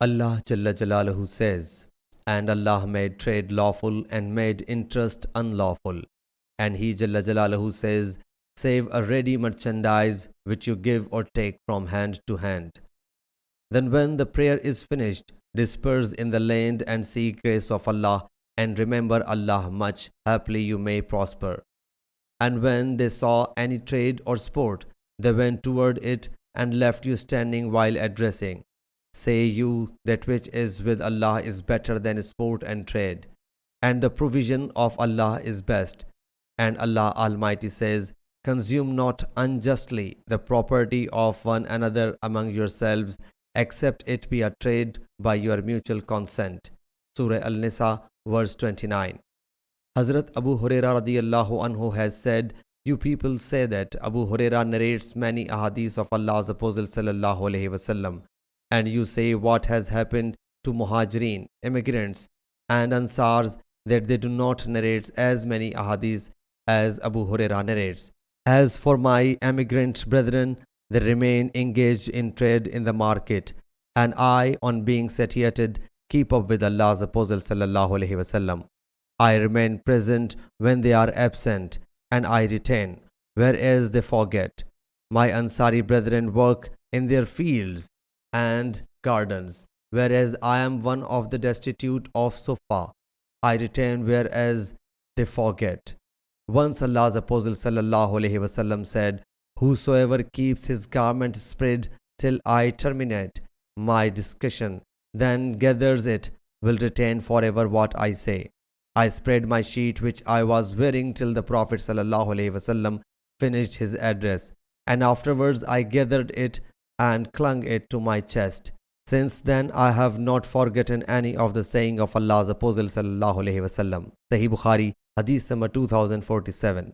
Allah Jalla Jalaluhu says, and Allah made trade lawful and made interest unlawful. And He Jalla Jalaluhu says, save a ready merchandise which you give or take from hand to hand. Then when the prayer is finished, disperse in the land and seek grace of Allah, and remember Allah much, haply you may prosper. And when they saw any trade or sport, they went toward it and left you standing while addressing. Say you that which is with Allah is better than sport and trade, and the provision of Allah is best. And Allah Almighty says, consume not unjustly the property of one another among yourselves, except it be a trade by your mutual consent. Surah Al-Nisa, verse 29. Hazrat Abu Huraira radiyallahu anhu has said, you people say that Abu Huraira narrates many ahadith of Allah's Apostle sallallahu alaihi wasallam, and you say what has happened to Muhajirin, immigrants, and Ansars, that they do not narrate as many ahadith as Abu Huraira narrates. As for my emigrant brethren, they remain engaged in trade in the market, and I, on being satiated, keep up with Allah's Apostle sallallahu alaihi wasallam. I remain present when they are absent, and I retain, whereas they forget. My Ansari brethren work in their fields and gardens, whereas I am one of the destitute of sufa. I retain, whereas they forget. Once Allah's Apostle sallallahu alaihi wasallam said, whosoever keeps his garment spread till I terminate my discussion, then gathers it, will retain forever what I say. I spread my sheet which I was wearing till the Prophet sallallahu alaihi wasallam finished his address, and afterwards I gathered it and clung it to my chest. Since then I have not forgotten any of the saying of Allah's Apostle sallallahu alaihi wasallam. Sahih Bukhari, Hadith number 2047.